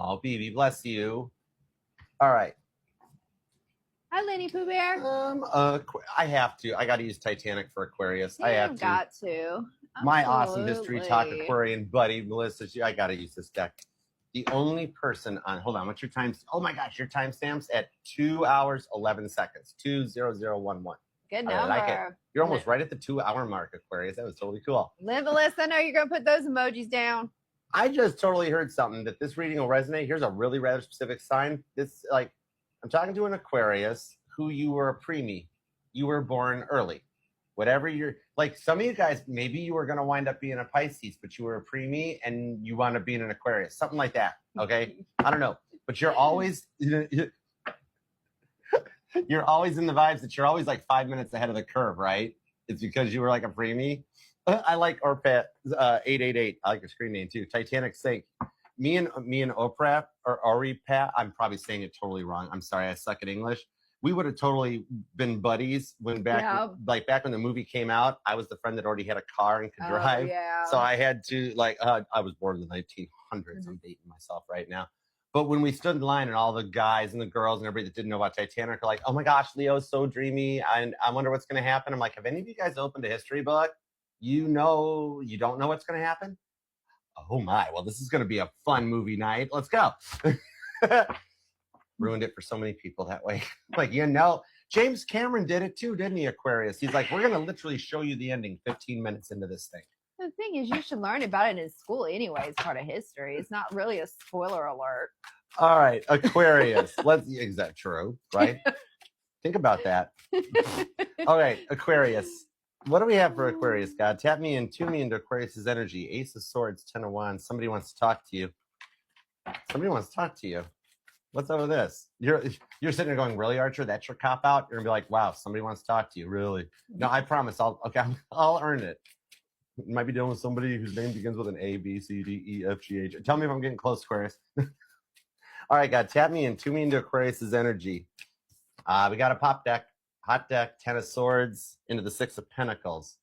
Oh, BB, bless you. All right. Hi, Lenny Pooh Bear. I have to. I got to use Titanic for Aquarius. I have to. Got to. My awesome history talk Aquarian buddy, Melissa. I got to use this deck. The only person on, hold on, what's your time? Oh my gosh, your timestamps at 2 hours, 11 seconds, 2:0011. Good number. I like it. You're almost right at the 2 hour mark, Aquarius. That was totally cool. Melissa, I know you're going to put those emojis down. I just totally heard something that this reading will resonate. Here's a really rather specific sign. This, like, I'm talking to an Aquarius who you were a preemie. You were born early. Whatever you're, like, some of you guys, maybe you were going to wind up being a Pisces, but you were a preemie and you want to be an Aquarius, something like that. Okay. I don't know, but you're always, you're always in the vibes that you're always like 5 minutes ahead of the curve, right? It's because you were like a preemie. I like Orpat 888. I like your screen name too. Titanic sink. Me and Oprah or Oripat. I'm probably saying it totally wrong. I'm sorry. I suck at English. We would have totally been buddies when back when the movie came out. I was the friend that already had a car and could drive. Yeah. So I had to I was born in the 1900s. Mm-hmm. I'm dating myself right now. But when we stood in line and all the guys and the girls and everybody that didn't know about Titanic are like, oh my gosh, Leo's so dreamy. And I wonder what's going to happen. I'm like, have any of you guys opened a history book? You know, you don't know what's going to happen? Oh my, well, this is going to be a fun movie night. Let's go. Ruined it for so many people that way. Like, James Cameron did it too, didn't he, Aquarius? He's like, we're going to literally show you the ending 15 minutes into this thing. The thing is, you should learn about it in school anyway. It's part of history. It's not really a spoiler alert. All right, Aquarius. Is that true, right? Think about that. All right, Aquarius. What do we have for Aquarius, God? Tap me in, tune me into Aquarius's energy. Ace of Swords, 10 of Wands. Somebody wants to talk to you. What's up with this? You're sitting there going, really, Archer? That's your cop out? You're gonna be like, wow, somebody wants to talk to you, really? No, I promise. I'll earn it. You might be dealing with somebody whose name begins with an A, B, C, D, E, F, G, H. Tell me if I'm getting close, Aquarius. All right, God, tap me in, tune me into Aquarius's energy. We got a pop deck. Hot deck, 10 of Swords, into the 6 of Pentacles.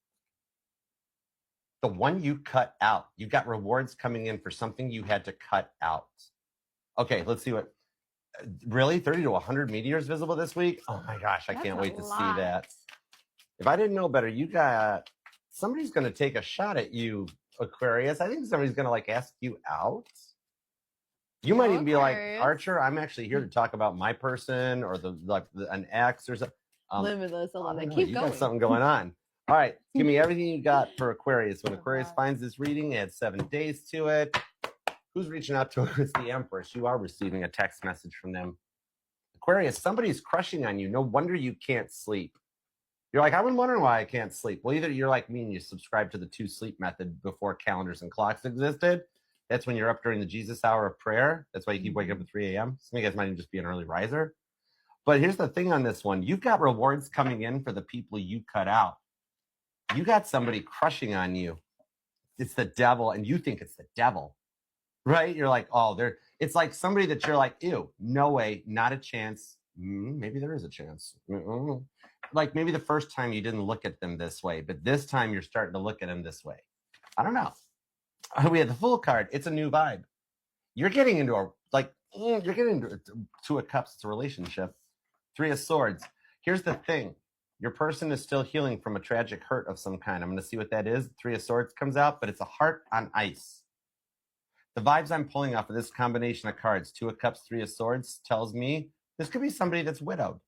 The one you cut out. You got rewards coming in for something you had to cut out. Okay, let's see what. Really? 30 to 100 meteors visible this week? Oh my gosh, I can't wait to see that. If I didn't know better, somebody's going to take a shot at you, Aquarius. I think somebody's going to ask you out. You might even be like, Archer, I'm actually here to talk about my person or an ex or something. Limitless, I love it. Keep going. You got something going on. All right, give me everything you got for Aquarius. When Aquarius finds this reading, add 7 days to it. Who's reaching out to her? It's the Empress. You are receiving a text message from them. Aquarius, somebody's crushing on you. No wonder you can't sleep. You're like, I've been wondering why I can't sleep. Well, either you're like me and you subscribe to the 2 sleep method before calendars and clocks existed. That's when you're up during the Jesus hour of prayer. That's why you keep waking up at 3 a.m. Some of you guys might even just be an early riser. But here's the thing on this one. You've got rewards coming in for the people you cut out. You got somebody crushing on you. It's the devil, and you think it's the devil, right? You're like, it's like somebody that you're like, ew, no way, not a chance. Maybe there is a chance. Like maybe the first time you didn't look at them this way, but this time you're starting to look at them this way. I don't know. We had the Fool card. It's a new vibe. You're getting into Two of Cups. It's a relationship. 3 of Swords. Here's the thing. Your person is still healing from a tragic hurt of some kind. I'm going to see what that is. 3 of Swords comes out, but it's a heart on ice. The vibes I'm pulling off of this combination of cards, 2 of Cups, 3 of Swords, tells me this could be somebody that's widowed.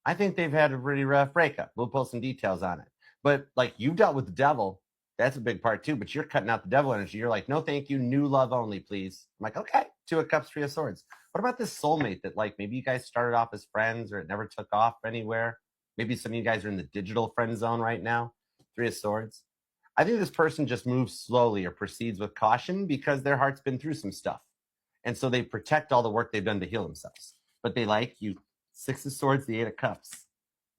I think they've had a pretty rough breakup. We'll pull some details on it. But you've dealt with the devil. That's a big part too, but you're cutting out the devil energy. You're like, no, thank you. New love only, please. I'm like, okay. 2 of Cups, 3 of Swords. What about this soulmate that maybe you guys started off as friends or it never took off anywhere? Maybe some of you guys are in the digital friend zone right now. 3 of Swords. I think this person just moves slowly or proceeds with caution because their heart's been through some stuff. And so they protect all the work they've done to heal themselves. But they like you. 6 of Swords, the 8 of Cups,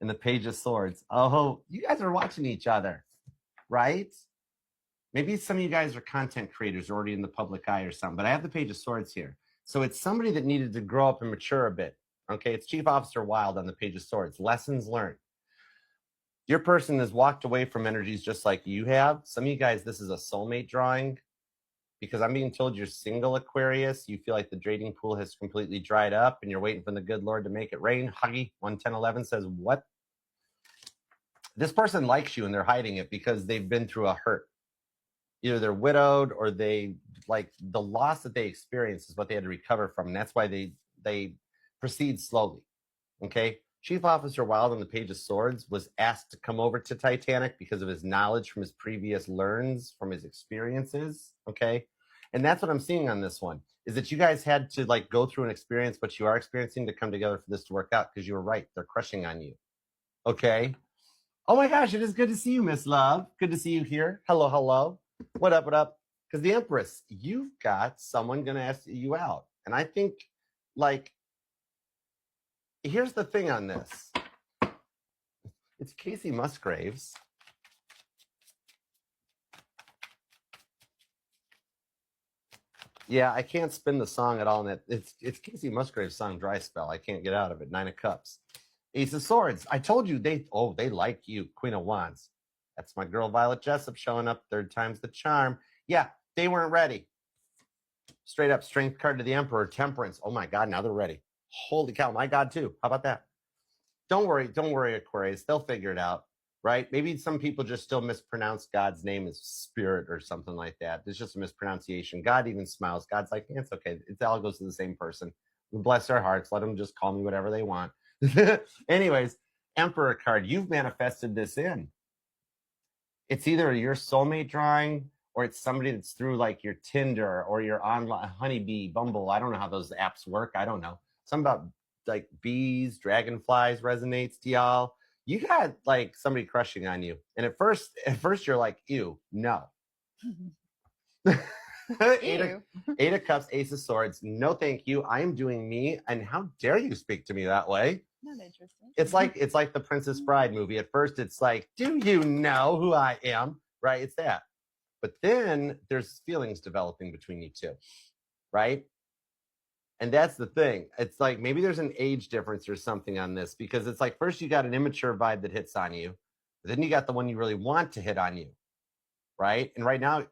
and the Page of Swords. Oh, you guys are watching each other, right? Maybe some of you guys are content creators already in the public eye or something, but I have the Page of Swords here. So it's somebody that needed to grow up and mature a bit. Okay, it's Chief Officer Wilde on the Page of Swords. Lessons learned. Your person has walked away from energies just like you have. Some of you guys, this is a soulmate drawing. because I'm being told you're single, Aquarius. You feel like the dating pool has completely dried up and you're waiting for the good Lord to make it rain. Huggy 11011 says, what? This person likes you and they're hiding it because they've been through a hurt. Either they're widowed or they like the loss that they experience is what they had to recover from. And that's why they proceed slowly. Okay. Chief Officer Wilde on the Page of Swords was asked to come over to Titanic because of his knowledge from his previous learns, from his experiences. Okay. And that's what I'm seeing on this one, is that you guys had to like go through an experience, what you are experiencing, to come together for this to work out, because you were right. They're crushing on you. Okay. Oh my gosh, it is good to see you, Miss Love. Good to see you here. Hello, hello. What up, what up? Because the Empress, you've got someone going to ask you out. And I think, like, here's the thing on this. It's Casey Musgraves. Yeah, I can't spin the song at all. And it's Casey Musgraves' song, Dry Spell. I can't get out of it. 9 of Cups. Ace of Swords. I told you they like you. Queen of Wands. That's my girl Violet Jessup showing up. Third time's the charm. Yeah, they weren't ready. Straight up strength card to the Emperor. Temperance. Oh my God, now they're ready. Holy cow, my God too. How about that? Don't worry, Aquarius. They'll figure it out, right? Maybe some people just still mispronounce God's name as Spirit or something like that. It's just a mispronunciation. God even smiles. God's like, it's okay. It all goes to the same person. Bless their hearts. Let them just call me whatever they want. Anyways, Emperor card. You've manifested this in. It's either your soulmate drawing or it's somebody that's through like your Tinder or your online Honeybee, Bumble. I don't know how those apps work. I don't know. Something about like bees, dragonflies resonates to y'all. You got like somebody crushing on you. And at first you're like, ew, no. Eight of Cups, Ace of Swords. No, thank you. I am doing me. And how dare you speak to me that way? Not interesting. It's like the Princess Bride movie. At first, it's like, do you know who I am? Right? It's that. But then there's feelings developing between you two, right? And that's the thing. It's like maybe there's an age difference or something on this, because it's like first you got an immature vibe that hits on you, but then you got the one you really want to hit on you, right? And right now,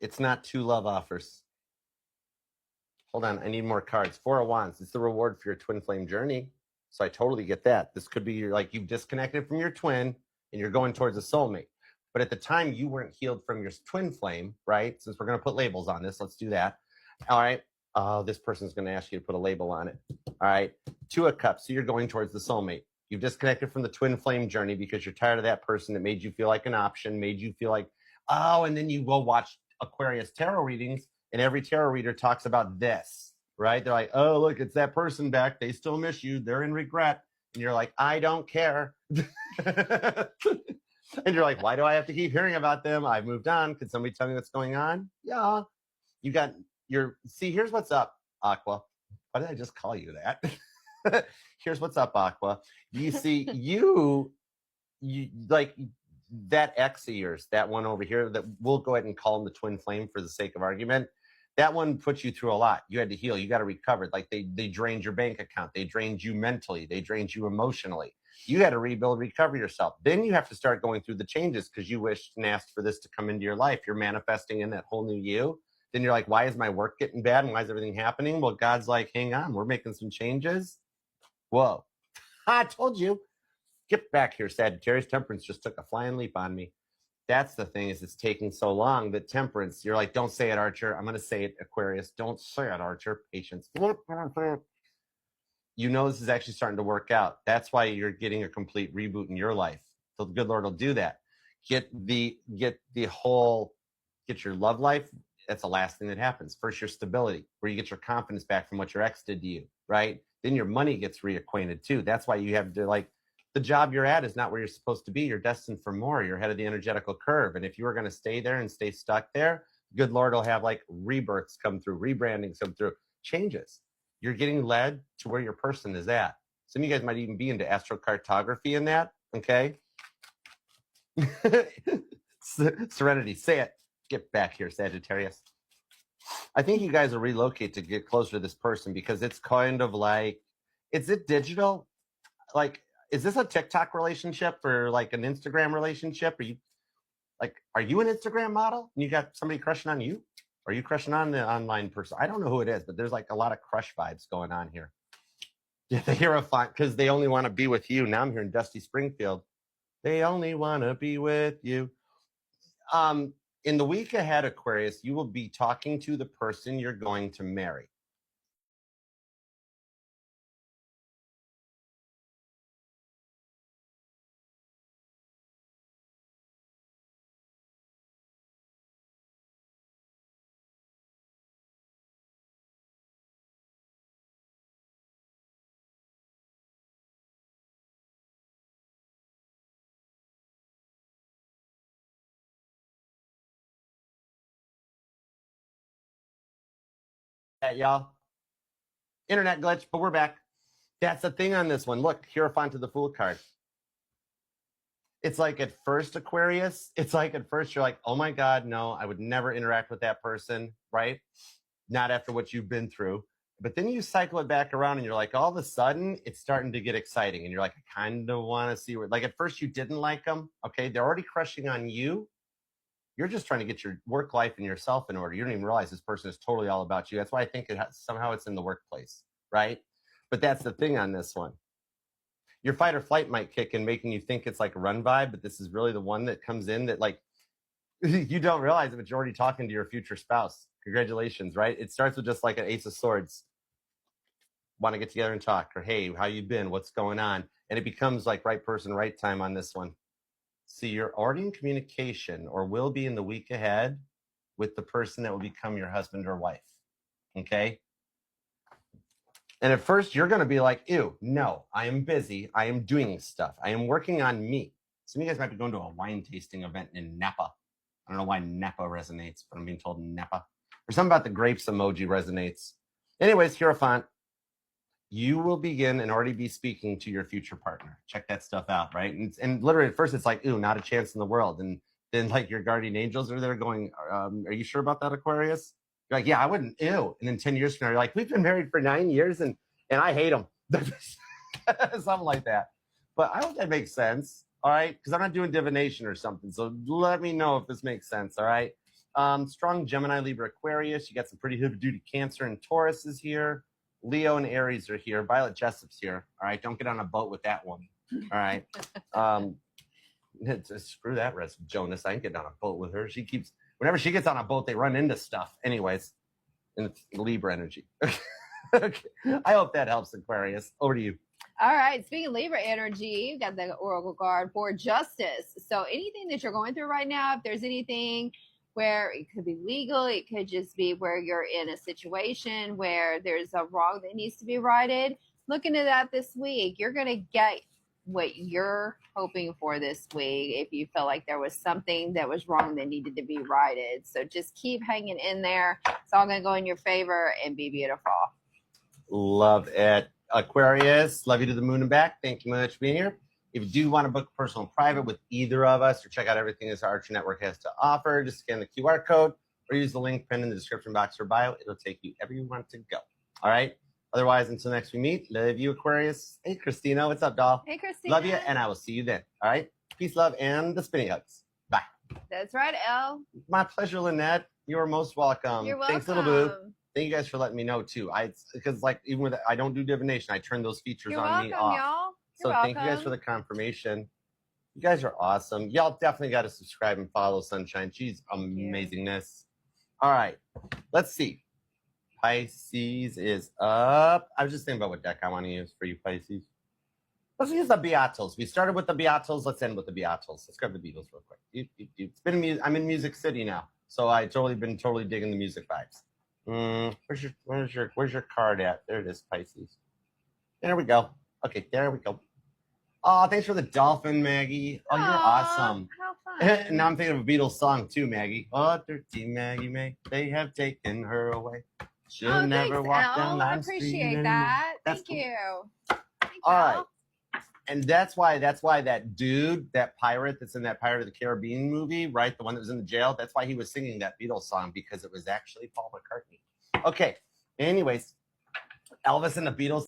it's not two love offers. Hold on, I need more cards. 4 of Wands. It's the reward for your twin flame journey. So I totally get that. This could be your, like, you've disconnected from your twin and you're going towards a soulmate. But at the time, you weren't healed from your twin flame, right? Since we're going to put labels on this, let's do that. All right. This person's going to ask you to put a label on it. All right. 2 of Cups. So you're going towards the soulmate. You've disconnected from the twin flame journey because you're tired of that person that made you feel like an option, made you feel like, oh, and then you go watch Aquarius tarot readings. And every tarot reader talks about this, right? They're like, oh, look, it's that person back. They still miss you. They're in regret. And you're like, I don't care. And you're like, why do I have to keep hearing about them? I've moved on. Could somebody tell me what's going on? Yeah. You got see, here's what's up, Aqua. Why did I just call you that? Here's what's up, Aqua. You see, you like that ex of yours, that one over here, that we'll go ahead and call him the twin flame for the sake of argument. That one put you through a lot. You had to heal. You got to recover. Like they drained your bank account. They drained you mentally. They drained you emotionally. You got to rebuild, recover yourself. Then you have to start going through the changes because you wished and asked for this to come into your life. You're manifesting in that whole new you. Then you're like, why is my work getting bad? And why is everything happening? Well, God's like, hang on. We're making some changes. Whoa. I told you. Get back here, Sagittarius. Temperance just took a flying leap on me. That's the thing, is it's taking so long that Temperance, you're like, don't say it, Archer. I'm going to say it, Aquarius. Don't say it, Archer. Patience. You know this is actually starting to work out. That's why you're getting a complete reboot in your life. So the good Lord will do that. Get your love life. That's the last thing that happens. First, your stability, where you get your confidence back from what your ex did to you, right? Then your money gets reacquainted too. That's why you have to, like, the job you're at is not where you're supposed to be. You're destined for more. You're ahead of the energetical curve. And if you were going to stay there and stay stuck there, good Lord will have like rebirths come through, rebrandings come through, changes. You're getting led to where your person is at. Some of you guys might even be into astrocartography in that. Okay. Serenity, say it. Get back here, Sagittarius. I think you guys will relocate to get closer to this person, because it's kind of like, is it digital? Like, is this a TikTok relationship or like an Instagram relationship? Or Like, are you an Instagram model and you got somebody crushing on you? Or are you crushing on the online person? I don't know who it is, but there's like a lot of crush vibes going on here. Yeah, the Hierophant, because they only want to be with you. Now I'm here in Dusty Springfield. They only want to be with you. In the week ahead, Aquarius, you will be talking to the person you're going to marry. Y'all. Internet glitch, but we're back. That's the thing on this one. Look, Hierophant to the Fool card. It's like at first, Aquarius, it's like at first you're like, oh my God, no, I would never interact with that person, right? Not after what you've been through. But then you cycle it back around and you're like, all of a sudden, it's starting to get exciting. And you're like, I kind of want to see where, like at first you didn't like them. Okay. They're already crushing on you. You're just trying to get your work life and yourself in order. You don't even realize this person is totally all about you. That's why I think somehow it's in the workplace, right? But that's the thing on this one. Your fight or flight might kick in, making you think it's like a run vibe, but this is really the one that comes in that like you don't realize it, but you're already talking to your future spouse. Congratulations, right? It starts with just like an Ace of Swords. Want to get together and talk, or hey, how you been? What's going on? And it becomes like right person, right time on this one. See, you're already in communication or will be in the week ahead with the person that will become your husband or wife. Okay? And at first, you're going to be like, ew, no, I am busy. I am doing stuff. I am working on me. Some of you guys might be going to a wine tasting event in Napa. I don't know why Napa resonates, but I'm being told Napa. Or something about the grapes emoji resonates. Anyways, Hierophant, you will begin and already be speaking to your future partner. Check that stuff out, right? And literally at first, it's like, ooh, not a chance in the world. And then like your guardian angels are there going, are you sure about that, Aquarius? You're like, yeah, I wouldn't, ew. And then 10 years from now, you're like, we've been married for 9 years and I hate him. Something like that. But I hope that makes sense, all right? Because I'm not doing divination or something. So let me know if this makes sense, all right? Strong Gemini, Libra, Aquarius. You got some pretty heavy-duty Cancer and Taurus is here. Leo and Aries are here. Violet Jessup's here, all right? Don't get on a boat with that one, all right? Screw that rest of Jonas. I ain't getting on a boat with her. She keeps... Whenever she gets on a boat, they run into stuff. Anyways, and it's Libra energy. Okay. I hope that helps, Aquarius. Over to you. All right. Speaking of Libra energy, you got the Oracle card for justice. So anything that you're going through right now, if there's anything where it could be legal, it could just be where you're in a situation where there's a wrong that needs to be righted, look into that this week. You're going to get what you're hoping for this week if you feel like there was something that was wrong that needed to be righted. So just keep hanging in there. It's all going to go in your favor and be beautiful. Love it. Aquarius, love you to the moon and back. Thank you much for being here. If you do want to book personal and private with either of us or check out everything this Archer Network has to offer, just scan the QR code or use the link pinned in the description box or bio. It'll take you wherever you want to go. All right? Otherwise, until next we meet, love you, Aquarius. Hey, Christina. What's up, doll? Hey, Christina. Love you, and I will see you then. All right? Peace, love, and the spinning hugs. Bye. That's right, Elle. My pleasure, Lynette. You are most welcome. You're welcome. Thanks, little boo. Thank you guys for letting me know, too. Because, like, even with I don't do divination, I turn those features You're on welcome, me off. Y'all. So thank you guys for the confirmation. You guys are awesome. Y'all definitely got to subscribe and follow Sunshine. She's amazingness. All right. Let's see. Pisces is up. I was just thinking about what deck I want to use for you, Pisces. Let's use the Beatles. We started with the Beatles. Let's end with the Beatles. Let's grab the Beatles real quick. It's been I'm in Music City now, so I been totally digging the music vibes. Where's your card at? There it is, Pisces. There we go. Okay, there we go. Oh, thanks for the dolphin, Maggie. Oh, you're awesome. How fun. Now I'm thinking of a Beatles song too, Maggie. Oh, dirty Maggie May, they have taken her away. She'll never walk down Lime Street. I appreciate that. That's Thank you. All right. And that's why that dude, that pirate that's in that Pirate of the Caribbean movie, right? The one that was in the jail, that's why he was singing that Beatles song, because it was actually Paul McCartney. Okay. Anyways, Elvis and the Beatles.